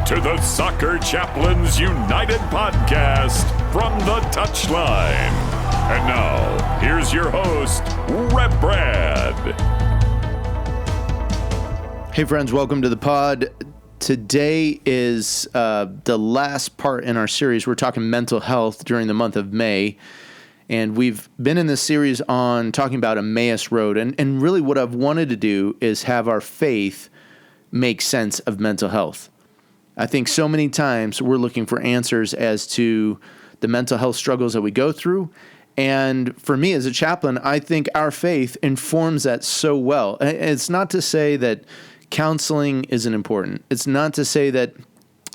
to the Soccer Chaplains United podcast from the touchline. And now, here's your host, Rep Brad. Hey friends, welcome to the pod. Today is the last part in our series. We're talking mental health during the month of May. And we've been in this series on talking about Emmaus Road. And really what I've wanted to do is have our faith make sense of mental health. I think so many times we're looking for answers as to the mental health struggles that we go through. And for me as a chaplain, I think our faith informs that so well. It's not to say that counseling isn't important. It's not to say that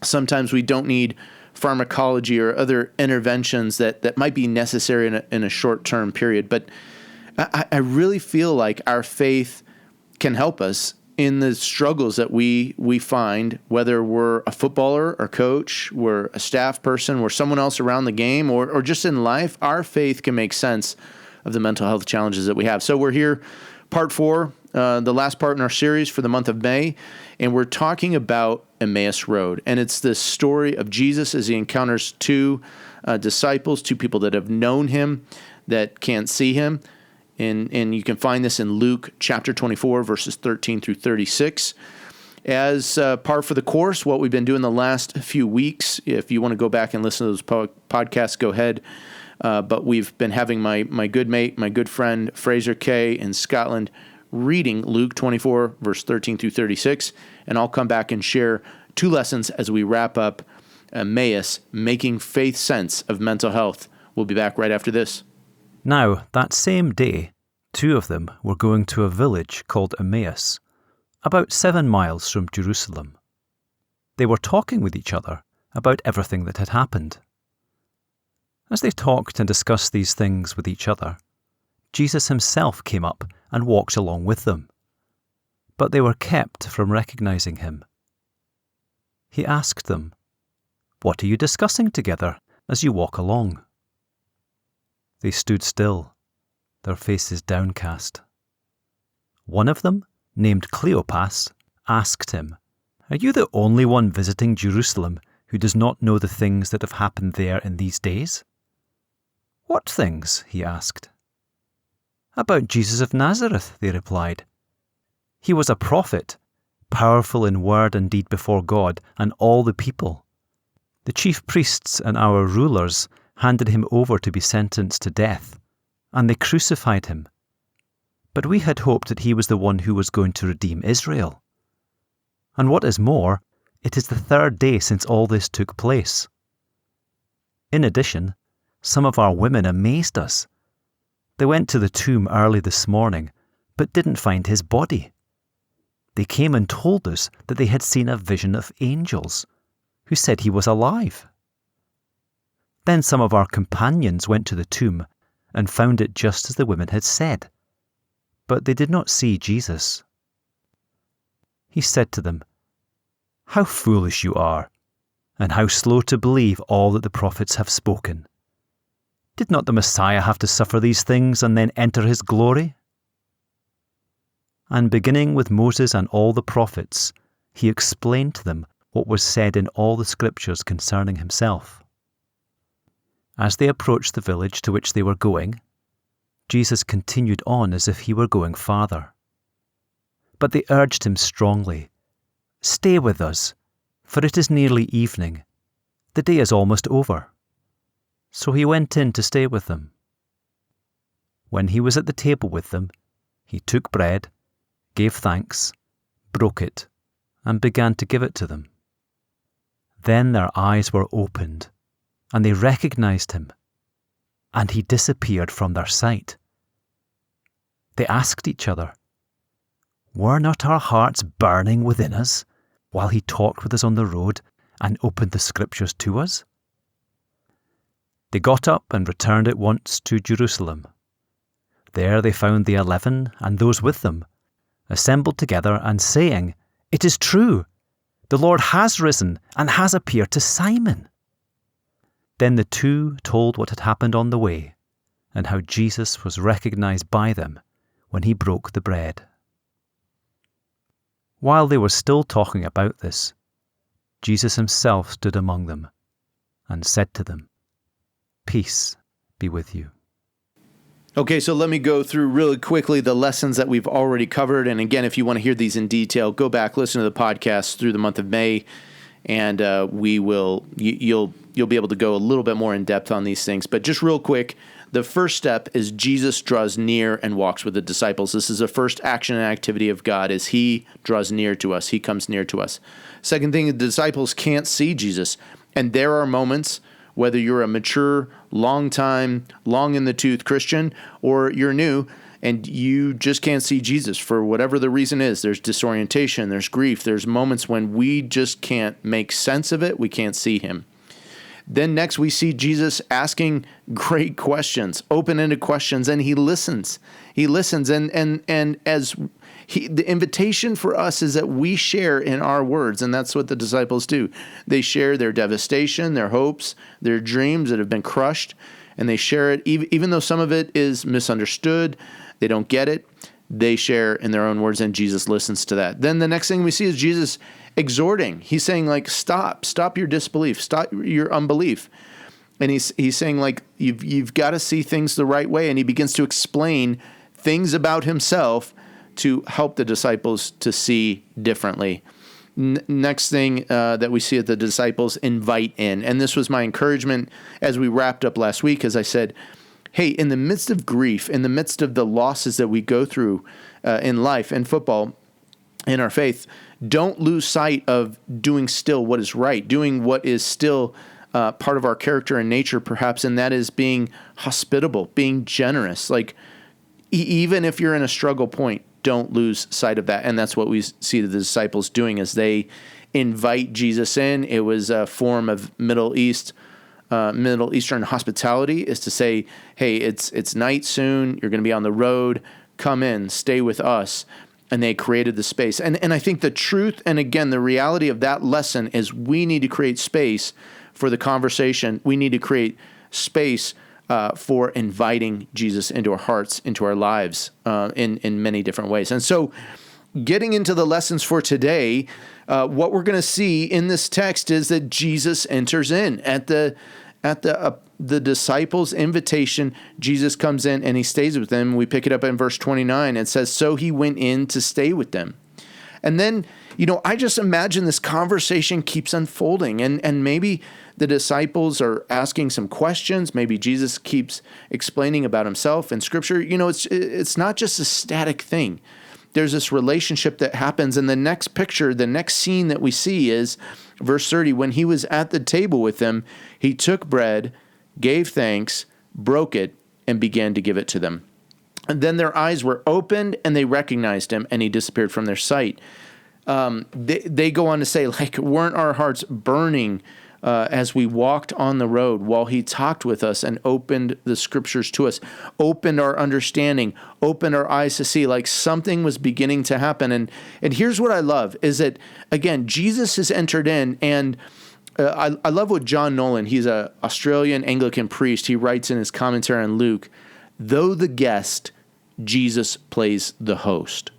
sometimes we don't need pharmacology or other interventions that might be necessary in a short-term period. But I really feel like our faith can help us in the struggles that we find, whether we're a footballer or coach, we're a staff person, we're someone else around the game, or just in life. Our faith can make sense of the mental health challenges that we have. So we're here, part 4, the last part in our series for the month of May, and we're talking about Emmaus Road. And it's the story of Jesus as he encounters two disciples, two people that have known him that can't see him. And you can find this in Luke chapter 24, verses 13 through 36. As par for the course, what we've been doing the last few weeks, if you want to go back and listen to those podcasts, go ahead. But we've been having my good mate, my good friend, Fraser Kay in Scotland, reading Luke 24, verse 13 through 36. And I'll come back and share 2 lessons as we wrap up Emmaus, making faith sense of mental health. We'll be back right after this. Now, that same day, 2 of them were going to a village called Emmaus, about 7 miles from Jerusalem. They were talking with each other about everything that had happened. As they talked and discussed these things with each other, Jesus himself came up and walked along with them, but they were kept from recognizing him. He asked them, "What are you discussing together as you walk along?" They stood still, their faces downcast. One of them, named Cleopas, asked him, "Are you the only one visiting Jerusalem who does not know the things that have happened there in these days?" "What things?" he asked. "About Jesus of Nazareth," they replied. "He was a prophet, powerful in word and deed before God and all the people. The chief priests and our rulers handed him over to be sentenced to death, and they crucified him. But we had hoped that he was the one who was going to redeem Israel. And what is more, it is the 3rd day since all this took place. In addition, some of our women amazed us. They went to the tomb early this morning, but didn't find his body. They came and told us that they had seen a vision of angels, who said he was alive. Then some of our companions went to the tomb and found it just as the women had said, but they did not see Jesus." He said to them, "How foolish you are, and how slow to believe all that the prophets have spoken. Did not the Messiah have to suffer these things and then enter his glory?" And beginning with Moses and all the prophets, he explained to them what was said in all the scriptures concerning himself. As they approached the village to which they were going, Jesus continued on as if he were going farther. But they urged him strongly, "Stay with us, for it is nearly evening. The day is almost over." So he went in to stay with them. When he was at the table with them, he took bread, gave thanks, broke it, and began to give it to them. Then their eyes were opened, and they recognized him, and he disappeared from their sight. They asked each other, "Were not our hearts burning within us while he talked with us on the road and opened the scriptures to us?" They got up and returned at once to Jerusalem. There they found the 11 and those with them, assembled together and saying, "It is true, the Lord has risen and has appeared to Simon." Then the 2 told what had happened on the way, and how Jesus was recognized by them when he broke the bread. While they were still talking about this, Jesus himself stood among them and said to them, "Peace be with you." Okay, so let me go through really quickly the lessons that we've already covered. And again, if you want to hear these in detail, go back, listen to the podcast through the month of May, and you'll be able to go a little bit more in depth on these things. But just real quick, the first step is Jesus draws near and walks with the disciples. This is the first action and activity of God, is he draws near to us. He comes near to us. Second thing, the disciples can't see Jesus. And there are moments, whether you're a mature, long in the tooth Christian, or you're new and you just can't see Jesus for whatever the reason is. There's disorientation, there's grief, there's moments when we just can't make sense of it. We can't see him. Then next we see Jesus asking great questions, open-ended questions, and he listens. He listens, and as the invitation for us is that we share in our words, and that's what the disciples do. They share their devastation, their hopes, their dreams that have been crushed, and they share it, even though some of it is misunderstood, they don't get it, they share in their own words, and Jesus listens to that. Then the next thing we see is Jesus exhorting. He's saying, like, stop your disbelief, stop your unbelief. And he's saying, like, you've got to see things the right way, and he begins to explain things about himself to help the disciples to see differently. Next thing that we see at the disciples invite in. And this was my encouragement as we wrapped up last week, as I said, hey, in the midst of grief, in the midst of the losses that we go through in life, in football, in our faith, don't lose sight of doing still what is right, doing what is still part of our character and nature, perhaps, and that is being hospitable, being generous. Like, even if you're in a struggle point, don't lose sight of that. And that's what we see the disciples doing as they invite Jesus in. It was a form of Middle Eastern hospitality, is to say, hey, it's night soon. You're going to be on the road. Come in, stay with us. And they created the space. And I think the truth, and again, the reality of that lesson is we need to create space for the conversation. We need to create space for inviting Jesus into our hearts, into our lives in many different ways. And so getting into the lessons for today, what we're going to see in this text is that Jesus enters in at the disciples' invitation. Jesus comes in and he stays with them. We pick it up in verse 29. It says, so he went in to stay with them. And then, I just imagine this conversation keeps unfolding, and maybe the disciples are asking some questions. Maybe Jesus keeps explaining about himself in Scripture. It's not just a static thing. There's this relationship that happens. And the next picture, the next scene that we see is verse 30. When he was at the table with them, he took bread, gave thanks, broke it, and began to give it to them. And then their eyes were opened and they recognized him, and he disappeared from their sight. They go on to say, like, weren't our hearts burning as we walked on the road while he talked with us and opened the Scriptures to us, opened our understanding, opened our eyes to see, like, something was beginning to happen. And here's what I love is that, again, Jesus has entered in, and I love what John Nolan, he's an Australian Anglican priest, he writes in his commentary on Luke, though the guest, Jesus plays the host.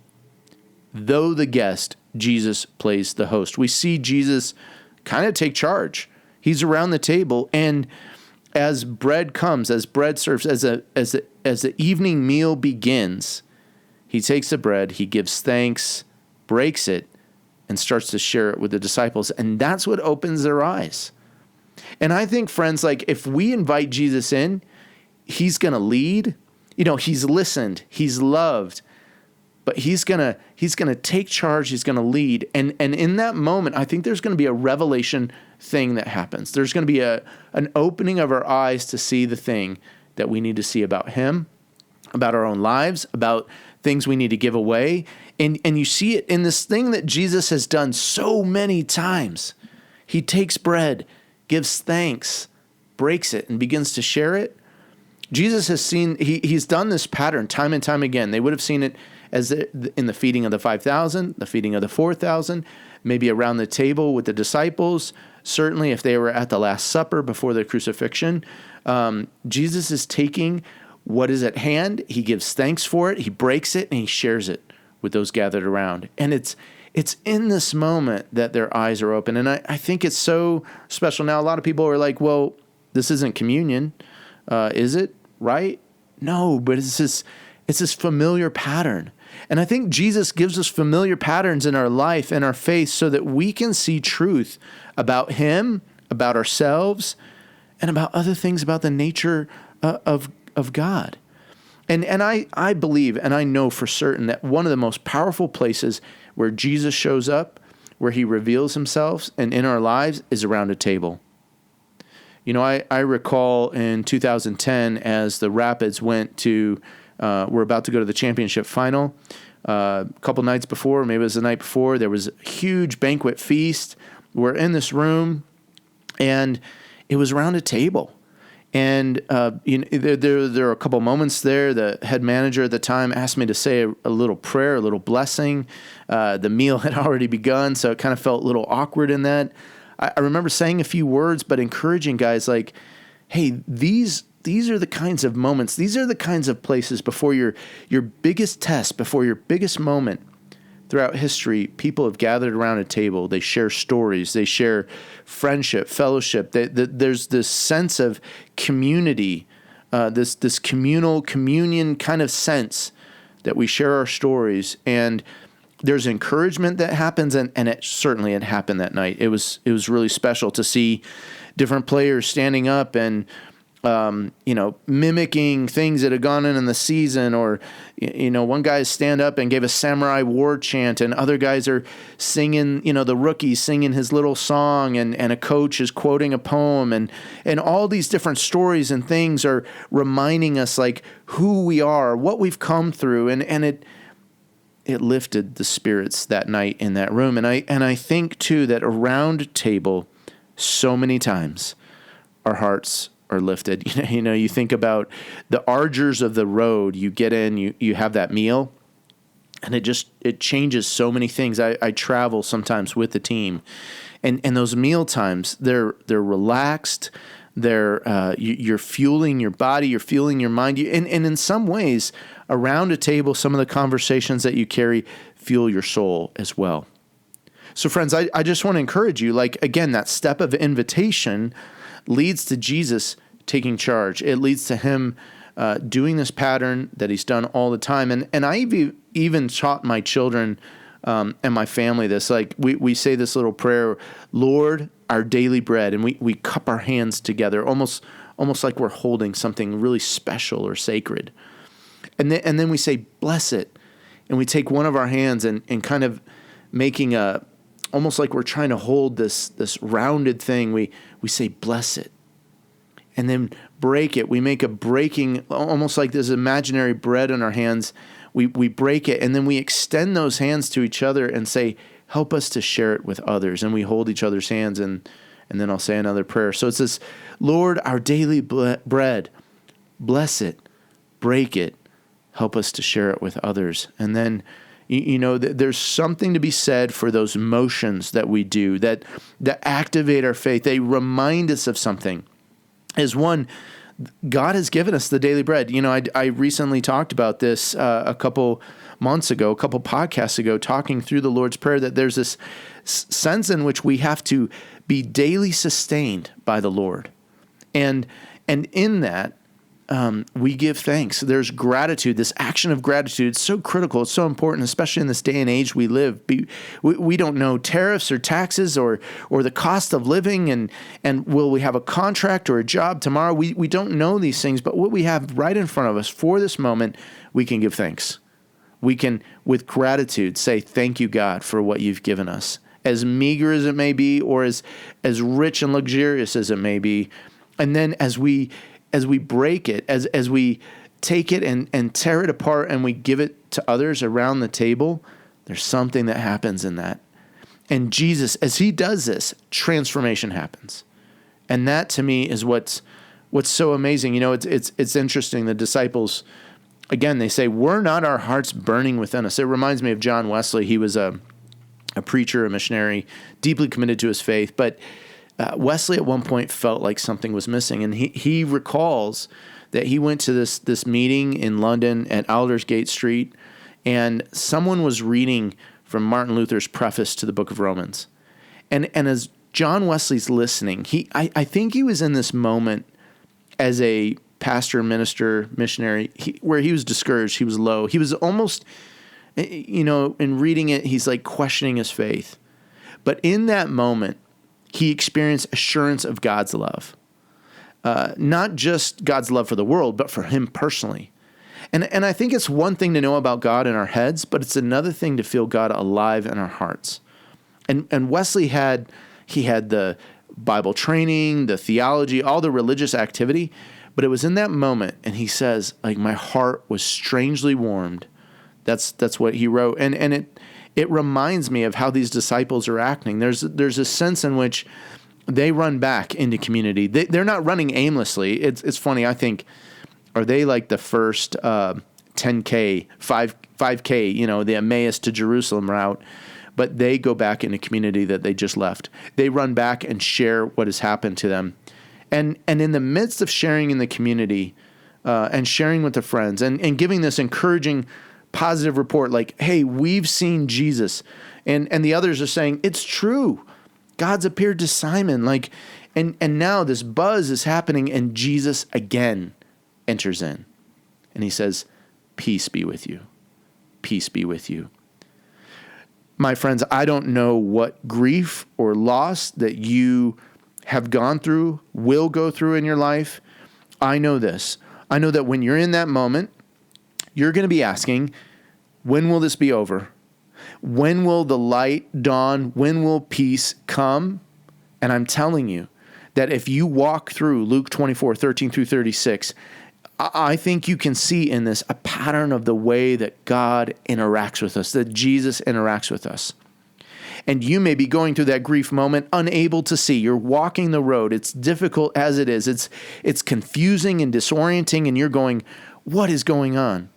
Though the guest, Jesus plays the host. We see Jesus kind of take charge. He's around the table, and as bread comes, as bread serves, as the evening meal begins, he takes the bread, he gives thanks, breaks it, and starts to share it with the disciples. And that's what opens their eyes. And I think, friends, like, if we invite Jesus in, he's going to lead. He's listened, he's loved, but he's gonna take charge. He's gonna lead, and in that moment, I think there's gonna be a revelation thing that happens. There's gonna be an opening of our eyes to see the thing that we need to see about him, about our own lives, about things we need to give away, and you see it in this thing that Jesus has done so many times. He takes bread, gives thanks, breaks it, and begins to share it. Jesus has seen, he's done this pattern time and time again. They would have seen it as in the feeding of the 5,000, the feeding of the 4,000, maybe around the table with the disciples. Certainly if they were at the Last Supper before the crucifixion. Jesus is taking what is at hand. He gives thanks for it. He breaks it and he shares it with those gathered around. And it's in this moment that their eyes are open. And I think it's so special. Now, a lot of people are like, well, this isn't communion. Is it? Right? No, but it's this familiar pattern. And I think Jesus gives us familiar patterns in our life and our faith so that we can see truth about him, about ourselves, and about other things about the nature of God. And I believe, and I know for certain, that one of the most powerful places where Jesus shows up, where he reveals himself and in our lives, is around a table. You know, I recall in 2010 as the Rapids were about to go to the championship final. A couple nights before, maybe it was the night before, there was a huge banquet feast. We're in this room, and it was around a table. And there were a couple moments there. The head manager at the time asked me to say a little prayer, a little blessing. The meal had already begun, so it kind of felt a little awkward in that. I remember saying a few words, but encouraging guys like, hey, these are the kinds of moments, these are the kinds of places before your biggest test, before your biggest moment throughout history, people have gathered around a table. They share stories. They share friendship, fellowship. There's this sense of community, this communal communion kind of sense that we share our stories. And there's encouragement that happens, and it certainly had happened that night. It was really special to see different players standing up and mimicking things that had gone in the season, or, one guy stand up and gave a samurai war chant, and other guys are singing, the rookie singing his little song, and a coach is quoting a poem, and all these different stories and things are reminding us like who we are, what we've come through, and it lifted the spirits that night in that room. And I think too that around a table, so many times our hearts are lifted. You think about the arduous of the road. You get in, you have that meal, and it changes so many things. I travel sometimes with the team, and those meal times, they're relaxed. You're fueling your body, you're fueling your mind, and in some ways, around a table, some of the conversations that you carry fuel your soul as well. So friends, I just want to encourage you, like, again, that step of invitation leads to Jesus taking charge. It leads to him doing this pattern that he's done all the time. And I've even taught my children and my family this. Like, we say this little prayer, Lord, our daily bread, and we cup our hands together, almost like we're holding something really special or sacred. And then we say, bless it. And we take one of our hands and kind of making almost like we're trying to hold this rounded thing. We say, bless it. And then break it. We make a breaking, almost like this imaginary bread in our hands. We break it, and then we extend those hands to each other and say, help us to share it with others. And we hold each other's hands, and then I'll say another prayer. So it says, Lord, our daily bread, bless it, break it, help us to share it with others. And then, there's something to be said for those motions that we do that activate our faith. They remind us of something. As one, God has given us the daily bread. I recently talked about this a couple months ago, a couple podcasts ago, talking through the Lord's Prayer, that there's this sense in which we have to be daily sustained by the Lord. And in that, we give thanks. There's gratitude, this action of gratitude. It's so critical. It's so important, especially in this day and age we live. We don't know tariffs or taxes or the cost of living, and will we have a contract or a job tomorrow? We don't know these things, but what we have right in front of us for this moment, we can give thanks. We can, with gratitude, say, thank you, God, for what you've given us. As meager as it may be, or as rich and luxurious as it may be. And then as we break it, as we take it and tear it apart and we give it to others around the table, there's something that happens in that. And Jesus, as he does this, transformation happens. And that to me is what's so amazing. It's interesting. The disciples, again, they say, were not our hearts burning within us? It reminds me of John Wesley. He was a preacher, a missionary, deeply committed to his faith, but Wesley at one point felt like something was missing, and he recalls that he went to this meeting in London at Aldersgate Street, and someone was reading from Martin Luther's preface to the book of Romans. And as John Wesley's listening, I think he was in this moment as a pastor, minister, missionary, where he was discouraged, he was low. He was almost, in reading it, he's like questioning his faith. But in that moment, he experienced assurance of God's love. Not just God's love for the world, but for him personally. And I think it's one thing to know about God in our heads, but it's another thing to feel God alive in our hearts. And Wesley had the Bible training, the theology, all the religious activity, but it was in that moment, and he says, like, my heart was strangely warmed. That's what he wrote. And it reminds me of how these disciples are acting. There's a sense in which they run back into community. They're not running aimlessly. It's funny, I think, are they like the first 10K, 5K, the Emmaus to Jerusalem route? But they go back in a community that they just left. They run back and share what has happened to them. And in the midst of sharing in the community and sharing with the friends and giving this encouraging, positive report like, hey, we've seen Jesus. And the others are saying, it's true. God's appeared to Simon. And now this buzz is happening and Jesus again enters in. And he says, peace be with you. Peace be with you. My friends, I don't know what grief or loss that you have gone through, will go through in your life. I know this. I know that when you're in that moment, you're going to be asking, when will this be over? When will the light dawn? When will peace come? And I'm telling you that if you walk through Luke 24:13 through 36, I think you can see in this a pattern of the way that God interacts with us, that Jesus interacts with us. And you may be going through that grief moment, unable to see. You're walking the road. It's difficult as it is. It's confusing and disorienting, and you're going, what is going on?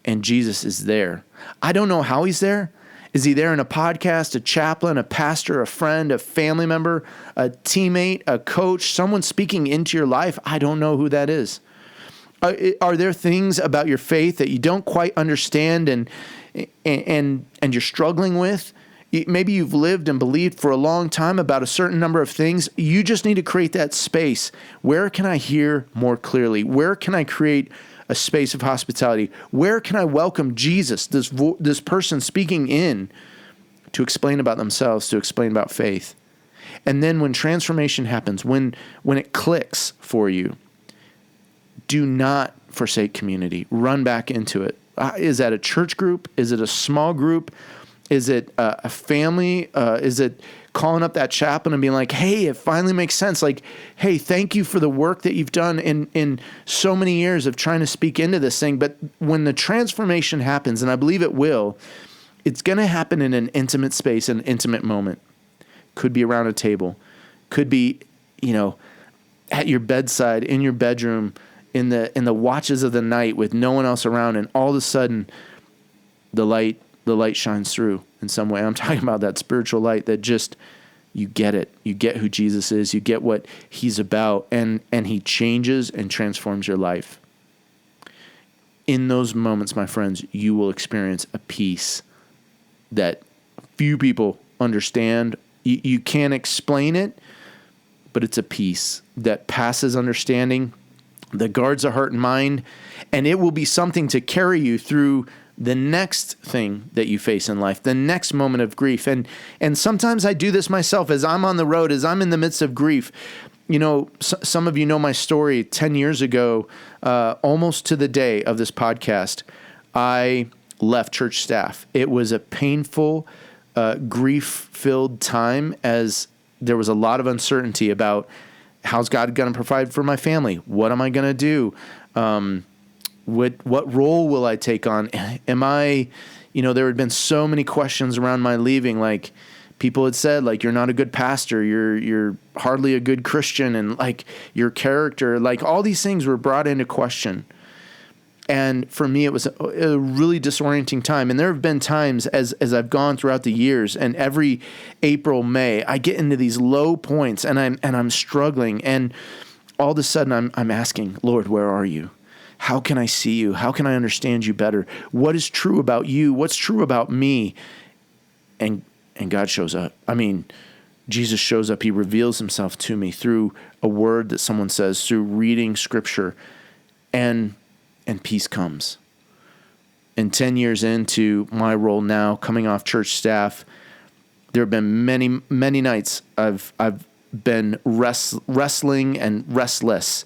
And Jesus is there. I don't know how he's there. Is he there in a podcast, a chaplain, a pastor, a friend, a family member, a teammate, a coach, someone speaking into your life? I don't know who that is. Are there things about your faith that you don't quite understand and you're struggling with? Maybe you've lived and believed for a long time about a certain number of things. You just need to create that space. Where can I hear more clearly? Where can I create a space of hospitality? Where can I welcome Jesus, this person speaking in to explain about themselves, to explain about faith? And then when transformation happens, when it clicks for you, do not forsake community. Run back into it. Is that a church group? Is it a small group? Is it a family? Is it calling up that chaplain and being like, hey, it finally makes sense. Like, hey, thank you for the work that you've done in so many years of trying to speak into this thing. But when the transformation happens, and I believe it will, it's going to happen in an intimate space, an intimate moment. Could be around a table. Could be, at your bedside, in your bedroom, in the watches of the night with no one else around, and all of a sudden the light shines through in some way. I'm talking about that spiritual light that just, you get it. You get who Jesus is. You get what he's about, and he changes and transforms your life. In those moments, my friends, you will experience a peace that few people understand. You can't explain it, but it's a peace that passes understanding, that guards the heart and mind, and it will be something to carry you through the next thing that you face in life, the next moment of grief. And sometimes I do this myself as I'm on the road, as I'm in the midst of grief. Some of you know my story. 10 years ago, almost to the day of this podcast, I left church staff. It was a painful, grief-filled time, as there was a lot of uncertainty about how's God going to provide for my family? What am I going to do? What role will I take on? Am I, there had been so many questions around my leaving. Like, people had said, like, you're not a good pastor. You're hardly a good Christian. And like, your character, like, all these things were brought into question. And for me, it was a really disorienting time. And there have been times as I've gone throughout the years, and every April, May, I get into these low points, and I'm struggling. And all of a sudden, I'm asking, Lord, where are you? How can I see you? How can I understand you better? What is true about you? What's true about me? and God shows up. I mean, Jesus shows up. He reveals himself to me through a word that someone says, through reading scripture, and peace comes. And 10 years into my role now, coming off church staff, there have been many, many nights I've been wrestling and restless,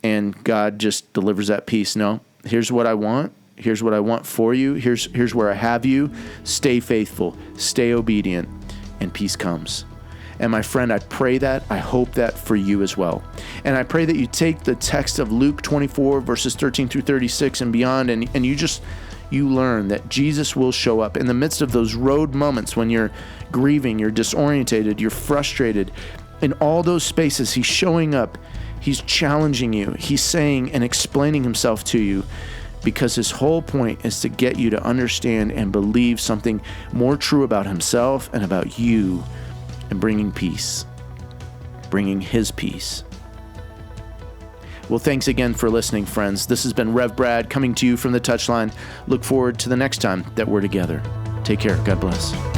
and God just delivers that peace. No, here's what I want. Here's what I want for you. Here's where I have you. Stay faithful. Stay obedient. And peace comes. And my friend, I pray that. I hope that for you as well. And I pray that you take the text of Luke 24, verses 13 through 36 and beyond, and you learn that Jesus will show up in the midst of those road moments when you're grieving, you're disoriented, you're frustrated. In all those spaces, he's showing up. He's challenging you. He's saying and explaining himself to you, because his whole point is to get you to understand and believe something more true about himself and about you, and bringing peace, bringing his peace. Well, thanks again for listening, friends. This has been Rev Brad coming to you from the Touchline. Look forward to the next time that we're together. Take care. God bless.